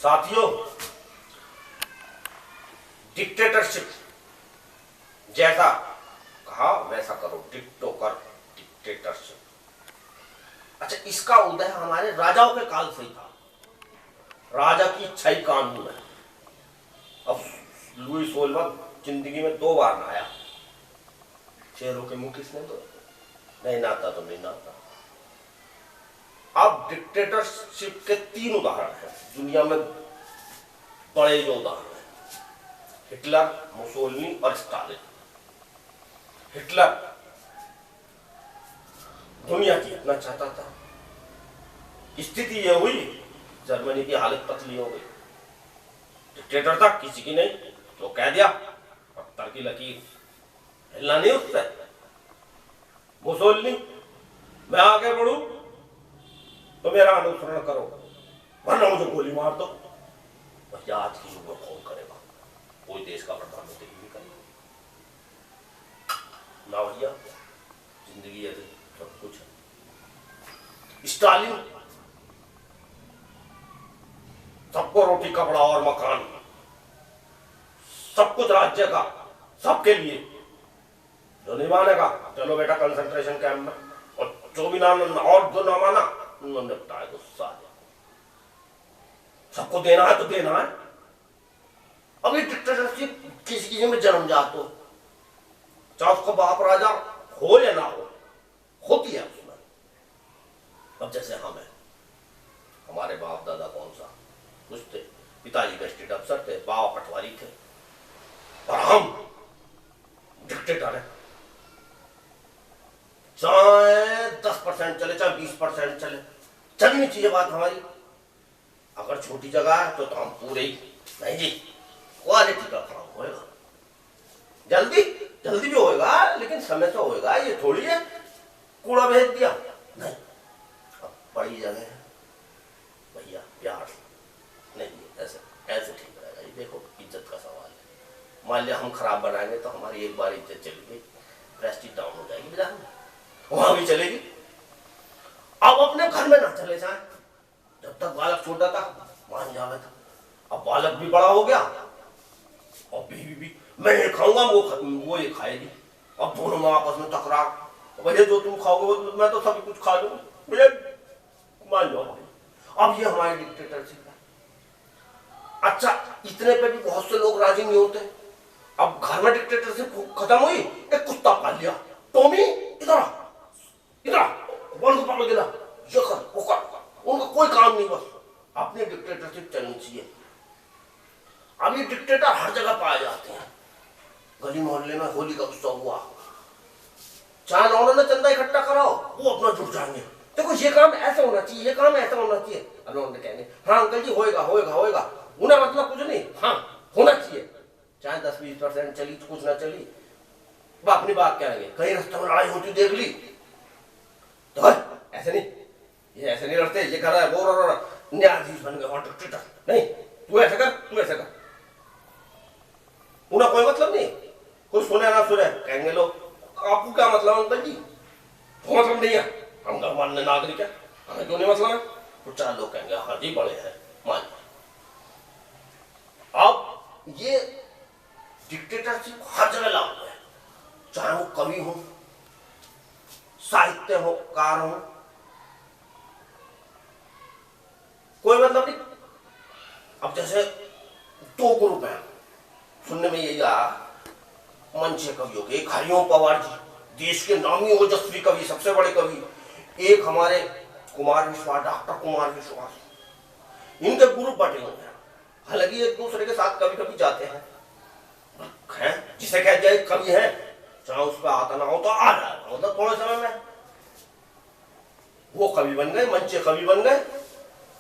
साथियों, डिक्टेटरशिप जैसा कहा वैसा करो, डिक्टो कर डिक्टेटरशिप। अच्छा, इसका उदय हमारे राजाओं के काल से ही था। राजा की इच्छा ही कानून है। अब लुई 16वां जिंदगी में 2 बार नहाया। शेरों के मुंह किसने तो नहीं नहाता तो नहीं नहाता। अब डिक्टेटरशिप के 3 उदाहरण हैं दुनिया में, बड़े जो उदाहरण हैं, हिटलर, मुसोलिनी और स्टालिन। हिटलर दुनिया जीतना चाहता था। स्थिति यह हुई, जर्मनी की हालत पतली हो गई। डिक्टेटर था, किसी की नहीं, तो कह दिया, पत्थर की लकीर, हिलना नहीं उससे। मुसोलिनी, मैं आगे बढ़ूं तो मेरा अनुसरण करो, वरना मुझे गोली मार दो। भैया आज की युग में कौन करेगा? कोई देश का प्रधानमंत्री नहीं करेगा ना भैया। जिंदगी है तो सब कुछ है। स्टालिन, सबको रोटी कपड़ा और मकान, सब कुछ राज्य का, सबके लिए। जो नहीं मानेगा चलो बेटा कंसंट्रेशन कैंप में, और जो भी ना और जो ना माना उन्होंने बताया गुस्सा। सबको देना है तो देना है। अभी डिक्टेटरशिप किसी में जन्म जात हो, चाहे उसका बाप राजा हो या ना हो, होती है उसमें। अब जैसे हम हैं, हमारे बाप दादा कौन सा कुछ थे, पिताजी गस्टेड अफसर थे, बाबा पटवारी थे, और हम डिक्टेटर हैं। चाहे 10% चले, चाहे 20% चले, चलनी चाहिए बात हमारी। अगर छोटी जगह है तो हम पूरे ही नहीं जी, क्वालिटी का काम होएगा। जल्दी जल्दी भी होएगा, लेकिन समय से होएगा। ये थोड़ी है कूड़ा भेज दिया, नहीं। अब बड़ी जगह है भैया, प्यार नहीं, ऐसे ऐसे ठीक रहेगा। ये देखो, इज्जत का सवाल है। मान लिया हम खराब बनाएंगे तो हमारी एक बार इज्जत चली गई, प्रेस्टीज डाउन हो जाएगी, बिना वहां भी चलेगी। अब अपने घर में ना चले जाए। जब तक बालक छोटा था मान जावे था, अब बालक भी बड़ा हो गया और बीवी भी, मैं ये खाऊंगा वो ये खाएगी। अब दोनों में आपस में टकरार, भैया जो तुम खाओगे वो मैं तो सभी कुछ खा लूंगा, भैया मान जाओ भाई। अब ये हमारी डिक्टेटरशिप है। अच्छा, इतने पे भी बहुत से लोग राजी नहीं होते। अब घर में डिक्टेटरशिप खत्म हुई, एक कुत्ता पाल लिया, टॉमी इधर इधर बॉल को पकड़ गिरा, ये कर वो कर, उनका कोई काम नहीं, बस अपनी डिक्टेटरशिप चलनी चाहिए। अब ये डिक्टेटर हर जगह पाए जाते हैं। गली मोहल्ले में होली का उत्सव हुआ, चाहे उन्होंने चंदा इकट्ठा कराओ, वो अपना जुट जाएंगे। देखो ये काम ऐसा होना चाहिए, ये काम ऐसा होना चाहिए। उन्होंने कहेंगे हाँ अंकल जी होएगा होएगा होएगा, उन्हें मतलब कुछ नहीं, हाँ होना चाहिए। चाहे 10-20% चली तो कुछ ना चली, वो अपनी बात कहेंगे। कहीं रास्ते में लड़ाई होती देख ली तो ऐसे नहीं, ये ऐसे नहीं लड़ते, ये कर रहा है वो न्यायाधीश बन गए और डिक्टेटर नहीं, तू ऐसा कर तू ऐसा कर। उन्हें कोई मतलब नहीं, कुछ सुने ना सुने, कहेंगे लोग आपको क्या मतलब अंकल जी? तो मतलब नहीं है, हम घर मानने नागरिक है, हमें क्यों नहीं मतलब है? तो 4 लोग कहेंगे हाँ जी बड़े हैं मान। अब ये डिक्टेटरशिप हर जगह लागू है, चाहे वो कवि हो, साहित्य हो, कार हो, कोई मतलब नहीं। अब जैसे 2 ग्रुप है, सुनने में यही आया मंच कवियों के, एक हरिओम पवार जी, देश के नामी ओजस्वी कवि, सबसे बड़े कवि, एक हमारे कुमार विश्वास, डॉक्टर कुमार विश्वास, इनके ग्रुप बटे हुए हैं। हालांकि एक दूसरे के साथ कभी कभी जाते हैं, जिसे कह दिया कवि है, चाहे उस पर आता ना हो तो आ जाएगा, मतलब थोड़े समय में वो कवि बन गए, मंच कवि बन गए।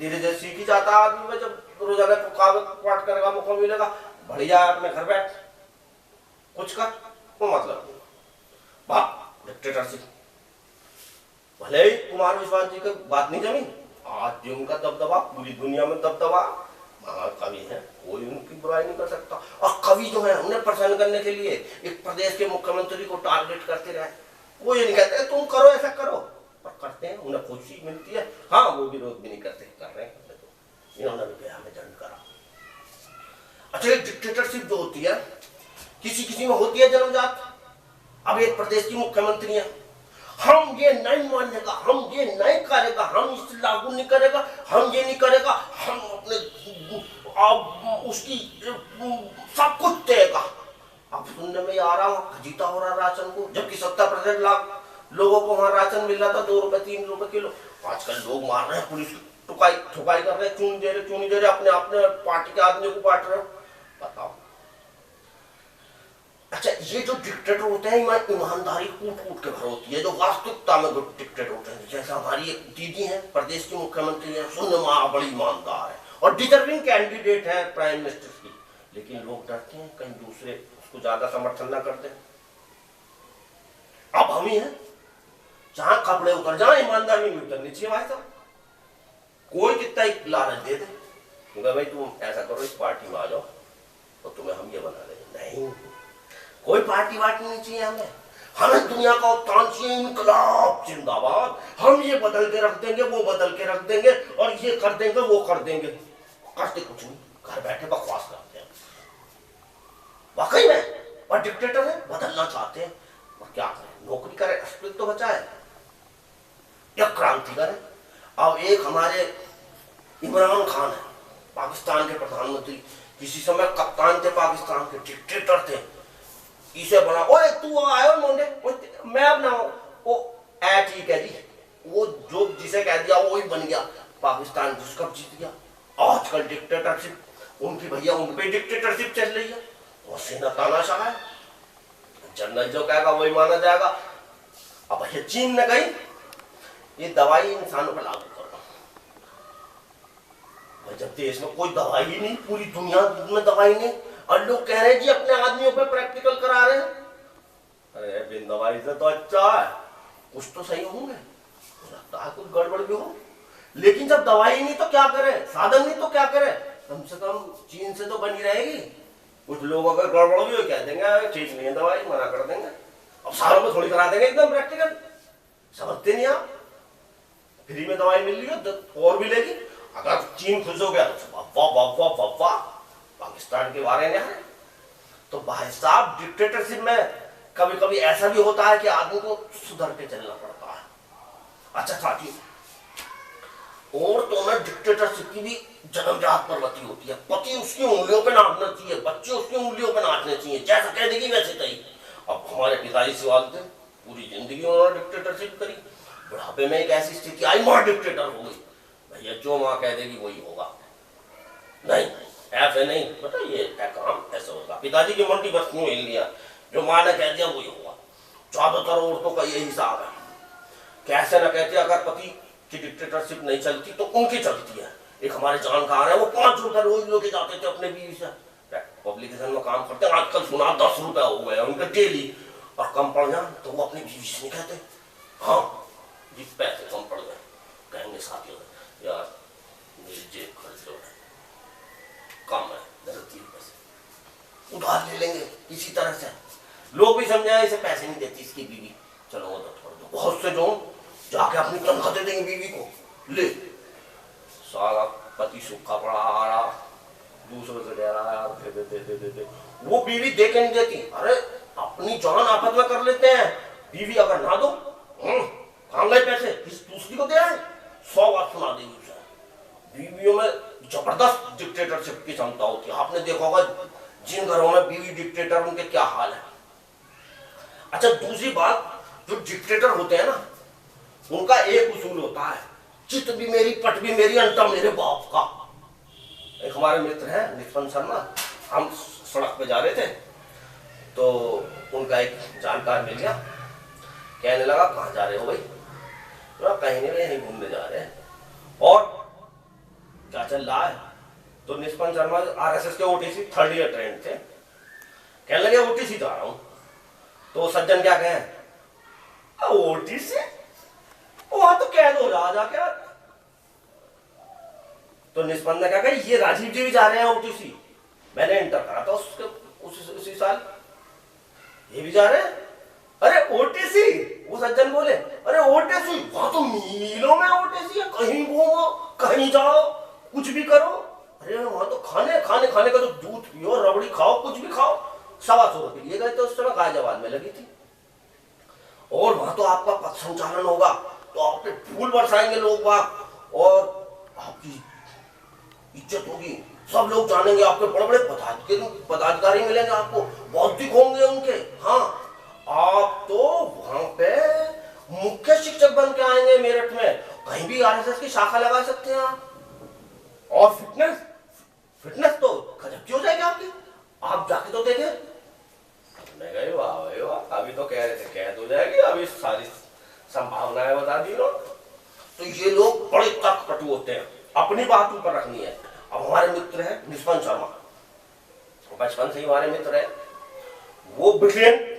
धीरे धीरे सीखी जाता आदमी में, जब रोजाना कागज पाठ करेगा मौका मिलेगा, बढ़िया अपने घर बैठ कुछ कर, वो मतलब नहीं। बात डिक्टेटरशिप, भले ही कुमार विश्वास जी की बात नहीं जमी, आज भी उनका दबदबा पूरी दुनिया में दबदबा, कवि है, कोई उनकी बुराई नहीं कर सकता। और कवि जो है उन्हें प्रसन्न करने के लिए एक प्रदेश के मुख्यमंत्री को टारगेट करते रहे, वो ये नहीं कहते तुम करो ऐसा करो, पर करते हैं, उन्हें खुशी मिलती है। हाँ वो विरोध भी नहीं करते, कर रहे हैं, इन्होंने भी हमें दंड करा। अच्छा, एक डिक्टेटरशिप जो होती है किसी किसी में होती है जन्मजात। अब एक प्रदेश की मुख्यमंत्री है, हम ये नहीं मानेगा, हम ये नहीं करेगा, हम इसे लागू नहीं करेगा, हम ये नहीं करेगा, हम अपने उसकी सब कुछ देगा। अब सुनने में आ रहा जीता हो रहा राशन को, जबकि 70% लाख लोगों को वहां राशन मिल रहा था 2 रुपए 3 रुपए किलो। आजकल लोग मार रहे हैं, पुलिस ठुकाई ठुकाई कर रहे हैं, क्यों नहीं दे रहे, क्यों नहीं दे रहे, अपने अपने पार्टी के आदमी को बांट रहे हो, बताओ। अच्छा, ये जो डिक्टेटर होते हैं ईमानदारी कूट कूट के भर होती है, जो वास्तविकता में जो डिक्टेटर होते हैं, जैसे हमारी एक दीदी है, प्रदेश की मुख्यमंत्री है, सुनने में बड़ी ईमानदार है और डिजर्विंग कैंडिडेट है प्राइम मिनिस्टर की, लेकिन लोग डरते हैं कहीं दूसरे उसको ज्यादा समर्थन ना करते। अब हम ही हैं, जहां कपड़े उतर जाए ईमानदारी में उतरनी चाहिए भाई साहब। कोई कितना ही लालच दे दे, क्योंकि भाई तुम ऐसा करो, इस पार्टी में आ जाओ तो तुम्हें हम ये बना देंगे, नहीं, कोई पार्टी वार्टी नहीं चाहिए हमें। हमें दुनिया का उत्थान चाहिए, इनकलाब जिंदाबाद। हम ये बदल के रख देंगे, वो बदल के रख देंगे, और ये कर देंगे, वो कर देंगे, करते कुछ नहीं, घर बैठे बकवास करते हैं वाकई में। और डिक्टेटर है, बदलना चाहते हैं, और क्या करें, नौकरी करें, अस्तित्व तो बचाए या क्रांति करें। अब एक हमारे इमरान खान है, पाकिस्तान के प्रधानमंत्री, किसी समय कप्तान थे पाकिस्तान के, डिक्टेटर थे, इसे बना, ओए तू आयो मोंडे, मैं अब ना वो ठीक है जी, वो जो जिसे कह दिया वही बन गया, पाकिस्तान कब जीत गया। आजकल डिक्टेटरशिप उनकी, भैया उन पे डिक्टेटरशिप चल रही है, वो सेना तानाशाह है, जनरल जो कहेगा वही माना जाएगा। अब भैया चीन ने कही ये दवाई इंसानों पर लागू करो, जब देश में कोई दवाई नहीं, पूरी दुनिया में दवाई नहीं, और लोग कह रहे हैं जी अपने आदमियों पे प्रैक्टिकल करा रहे हैं। अरे बिन दवाई से तो अच्छा है, कुछ तो सही होंगे, लगता है कुछ गड़बड़ भी हो, लेकिन जब दवाई नहीं तो क्या करें, साधन नहीं तो क्या करें, कम से कम चीन से तो बनी रहेगी। कुछ लोग अगर गड़बड़ भी हो कह देंगे ठीक नहीं है दवाई, मना कर देंगे। अब सारों में थोड़ी करा देंगे एकदम प्रैक्टिकल, समझते नहीं आप, फ्री में दवाई मिल रही है और भी लेगी। अगर चीन खुश हो गया तो वाह पाकिस्तान के बारे में है। तो भाई साहब, डिक्टेटरशिप में कभी कभी ऐसा भी होता है कि आदमी को सुधर के चलना पड़ता है। अच्छा साथी, औरतों में डिक्टेटरशिप की भी जन्मजात प्रवृत्ति होती है, पति उसकी उंगलियों पे नाचना चाहिए, बच्चे उसकी उंगलियों पे नाचने चाहिए, जैसा कह देगी वैसे कही। अब हमारे पिताजी सवाल थे, पूरी जिंदगी उन्होंने डिक्टेटरशिप करी, बुढ़ापे में एक ऐसी स्थिति आई, मां डिक्टेटर हो गई, भैया जो मां कह देगी वही होगा, नहीं ऐसे नहीं, पता ये काम ऐसा होगा। पिताजी की मंडी बस क्यों हिल लिया, जो मां ने कह दिया वही होगा। ज्यादातर औरतों का यही हिसाब है, कैसे ना कहते अगर पति की डिक्टेटरशिप नहीं चलती तो उनकी चलती है। एक हमारे जानकार है, वो 5 रुपए रोज लेके जाते थे अपने बीवी से, पब्लिकेशन में काम करते हैं, आजकल सुना 10 रुपए हो गए उनके डेली, और कम पड़ जाए तो वो अपनी बीवी से नहीं कहते, हाँ जी पैसे कम पड़ गए, कहेंगे साथी यार मेरी जेब खर्च जो है कम है, 3 पैसे उधार ले लेंगे। इसी तरह से लोग भी समझाए इसे पैसे नहीं देती इसकी बीवी, चलो वो तो छोड़ दो। बहुत से जो जाके अपनी तनख्वाह दे देंगे बीवी को, ले सारा पति सूखा पड़ा आ रहा, दूसरों से कह रहा है दे दे दे दे दे, वो बीवी दे के नहीं देती। अरे अपनी जान आफत में कर लेते हैं, बीवी अगर ना दो कहाँ गए पैसे, किस दूसरी को दे आए, 100 बात सुना देगी उसे। बीवियों में जबरदस्त डिक्टेटरशिप की क्षमता होती है, आपने देखा होगा जिन घरों में बीवी डिक्टेटर, उनके क्या हाल है। अच्छा दूसरी बात, जो डिक्टेटर होते हैं ना, उनका एक उसूल होता है, चित भी मेरी पट भी मेरी, अंटा मेरे बाप का। एक हमारे मित्र हैं निष्पन शर्मा, हम सड़क पे जा रहे थे तो उनका एक जानकार मिल गया, कहने लगा कहाँ जा रहे हो भाई, तो कहीं नहीं, यहीं घूमने जा रहे हैं, और क्या चल रहा है। तो निष्पन शर्मा आरएसएस के ओटीसी 3rd ईयर ट्रेंड थे, कहने लगे ओटीसी जा रहा हूं। तो सज्जन क्या कहें, ओटीसी वहां तो कैद हो रहा जाके। तो निष्पन ने क्या कहा, ये राजीव जी भी जा रहे हैं ओटीसी, मैंने इंटर करा था उसके उसी साल, ये भी जा रहे हैं। अरे ओटीसी, वो सज्जन बोले अरे ओटीसी, वहां तो मीलों में ओटीसी है, कहीं घूमो कहीं जाओ कुछ भी करो। अरे वहां वहां तो खाने खाने खाने का, तो दूध पियो, रबड़ी खाओ, कुछ भी खाओ, 125 रुपये लिए गए थे उस समय, गाजियाबाद में लगी थी। और वहां तो आपका पथ संचालन होगा, तो आप पे फूल बरसाएंगे लोग बाग, और आपकी इज्जत होगी, सब लोग जानेंगे, आपके बड़े बड़े पदाधिकारी मिलेंगे आपको, बौद्धिक होंगे उनके। हाँ, आप तो वहां पे मुख्य शिक्षक बन के आएंगे मेरठ में, कहीं भी आरएसएस की शाखा लगा सकते हैं आप। और फिटनेस तो गजब की हो जाएगी आपकी, आप जाके तो देखें। मैं गए, वाह भाई वाह, अभी तो कह रहे थे कैद हो जाएगी, अभी सारी संभावनाएं बता दी लोग। तो ये लोग बड़े तर्कपटु होते हैं, अपनी बात ऊपर रखनी है। अब हमारे मित्र हैं निष्पन शर्मा, बचपन से ही हमारे मित्र है, वो ब्रिलियंट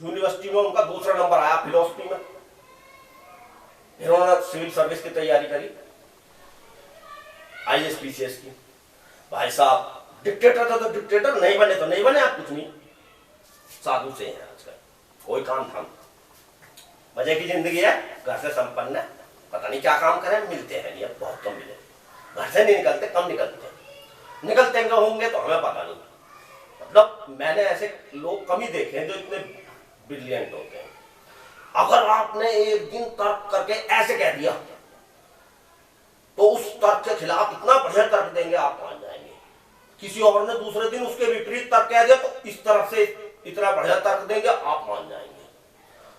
यूनिवर्सिटी में उनका दूसरा नंबर आया फिलोसफी में, फिर उन्होंने सिविल सर्विस की तैयारी करी, ISPCS की। भाई साहब डिक्टेटर था तो डिक्टेटर, नहीं बने तो नहीं बने, आप कुछ नहीं, साधु से हैं आजकल, कोई काम धाम, मजे की जिंदगी है, घर से संपन्न है, पता नहीं क्या काम करें, मिलते हैं नहीं, अब बहुत कम मिले, घर से नहीं निकलते, कम निकलते होंगे तो हमें पता नहीं। मतलब मैंने ऐसे लोग कम ही देखे हैं जो इतने ब्रिलियंट होते हैं। अगर आपने एक दिन तर्क करके ऐसे कह दिया तो उस तर्क के खिलाफ इतना बढ़िया तर्क देंगे आप मान जाएंगे। किसी और ने दूसरे दिन उसके विपरीत तर्क कह दिया तो इस तरफ से इतना बढ़िया तर्क देंगे आप मान जाएंगे।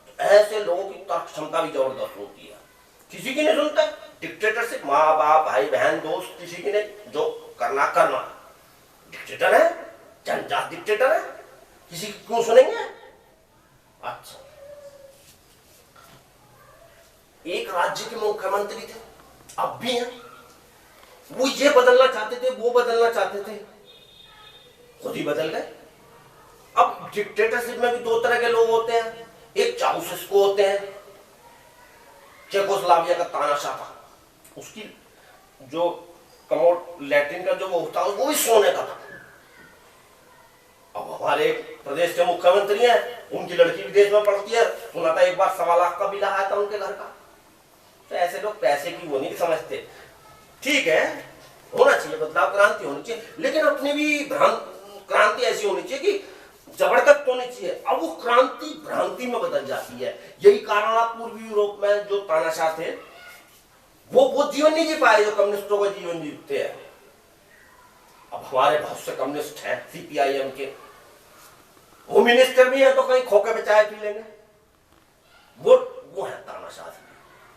तो ऐसे लोगों की तर्क क्षमता भी जबरदस्त होती है, किसी की नहीं सुनते। डिक्टेटरशिप, माँ बाप भाई बहन दोस्त किसी की नहीं, जो करना डिक्टेटर है, जनजात डिक्टेटर है, किसी की क्यों सुनेंगे। अच्छा, एक राज्य के मुख्यमंत्री थे, अब भी हैं, वो ये बदलना चाहते थे, वो बदलना चाहते थे, खुद ही बदल गए। अब डिक्टेटरशिप में भी दो तरह के लोग होते हैं, एक चाउसेस्को होते हैं, चेकोस्लोवाकिया का तानाशाह था, उसकी जो कमोड लैटिन का जो वो होता है वो भी सोने का था। अब हमारे प्रदेश के मुख्यमंत्री हैं, उनकी लड़की विदेश में पढ़ती है, सुना था एक बार 1.25 लाख का बिल आया था उनके घर का। तो ऐसे लोग पैसे की वो नहीं समझते। ठीक है, होना चाहिए बदलाव, क्रांति होनी चाहिए, लेकिन अपनी भी क्रांति ऐसी होनी चाहिए कि जबरदस्त होनी चाहिए। अब वो क्रांति भ्रांति में बदल जाती है। यही कारण आप पूर्वी यूरोप में जो तानाशाह थे वो जीवन नहीं जी पाए जो कम्युनिस्टों का जीवन जीते हैं। अब हमारे बहुत से कम्युनिस्ट हैं CPIM के, वो मिनिस्टर भी है तो कहीं खोके पे चाय पी लेंगे, वो है तानाशाह,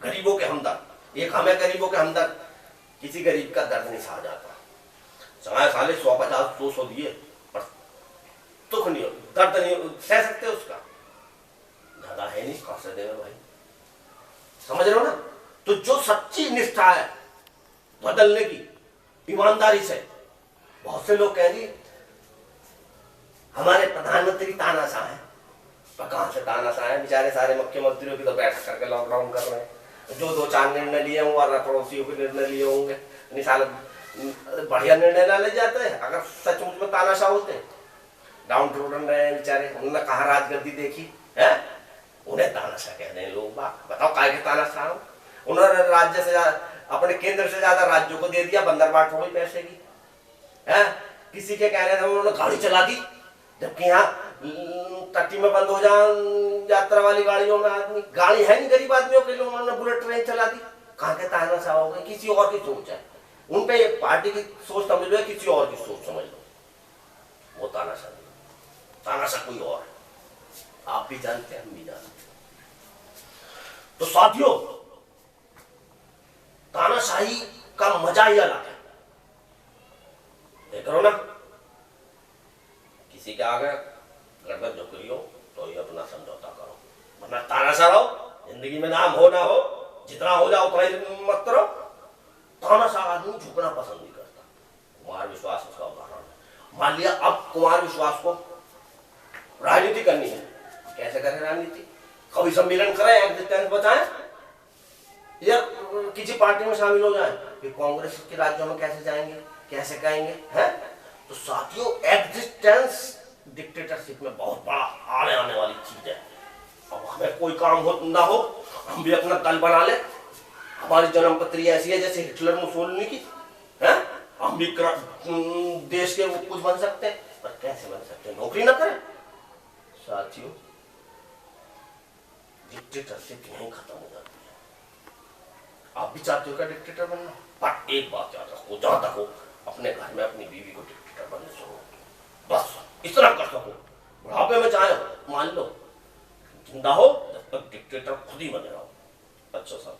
गरीबों के हमदर्द। एक हमें गरीबों के हमदर्द, किसी गरीब का दर्द नहीं सहा जाता, चाहे साले 150-200 दिए पर दुख नहीं, दर्द नहीं सह सकते उसका, ज्यादा है नहीं, कहां से देगा भाई, समझ रहे हो ना। तो जो सच्ची निष्ठा है बदलने की ईमानदारी से, बहुत से लोग कहेंगे हमारे प्रधानमंत्री तानाशाह है, पर कहां से तानाशाह है, बेचारे सारे मुख्यमंत्रियों की तो बैठक करके लॉकडाउन कर रहे हैं, जो 2-4 निर्णय लिए होंगे और पड़ोसियों के निर्णय लिए होंगे, निशाल बढ़िया निर्णय ना ले जाते हैं। अगर सचमुच में तानाशाह होते, डाउन ट्रोडन रहे बेचारे, उन्होंने कहा राजगद्दी देखी है, उन्हें तानाशाह कह रहे हैं लोग। बताओ काय के तानाशाह हो, उन्होंने राज्य से अपने केंद्र से ज्यादा राज्यों को दे दिया, बंदरबाट हो गई पैसे की है। किसी के कहने से उन्होंने गाड़ी चला दी, जबकि यहाँ टट्टी में बंद हो जाए यात्रा वाली गाड़ियों में आदमी, गाड़ी है नहीं गरीब आदमियों के लिए, उन्होंने बुलेट ट्रेन चला दी। कहाँ के तानाशाह हो गए, किसी और की सोच है, उन पे एक पार्टी की सोच समझ लो, किसी और की सोच समझ लो, वो तानाशाह नहीं, तानाशाह कोई और है, आप भी जानते हैं हम भी जानते हैं। तो साथियों, तानाशाही का मजा ही अलग है, देख रहे हो ना, किसी के आगे गर्दन झुक रही हो तो ये अपना समझौता करो, वरना तानाशाह रहो, जिंदगी में नाम हो ना हो, जितना हो जाओ उतना ही मत करो। तानाशाह आदमी झुकना पसंद नहीं करता, कुमार विश्वास उसका उदाहरण है। मान लिया अब कुमार विश्वास को राजनीति करनी है, कैसे करें राजनीति, कवि सम्मेलन करें, एग्जिस्टेंस बचाएं, या किसी पार्टी में शामिल हो जाए, फिर कांग्रेस के राज्यों में कैसे जाएंगे, कैसे कहेंगे हैं। तो साथियों, एग्जिस्टेंस डिक्टेटरशिप में बहुत बड़ा आने वाली चीज है। अब हमें कोई काम हो ना हो, हम भी अपना दल बना ले, हमारी जन्मपत्री ऐसी है जैसे हिटलर मुसोलिनी की है, हम भी देश के वो कुछ बन सकते हैं, पर कैसे बन सकते हैं? नौकरी ना करें। साथियों, डिक्टेटरशिप यहीं खत्म हो जाती है। आप भी चाहते हो क्या डिक्टेटर बनना? पर एक बात याद रखो, जहां तक हो अपने घर में अपनी बीवी को डिक्टेटर बनने से हो, बस इतना कर सको। बुढ़ापे में चाहे मान लो, जिंदा हो जब तक डिक्टेटर खुद ही बने रहो। अच्छा साहब।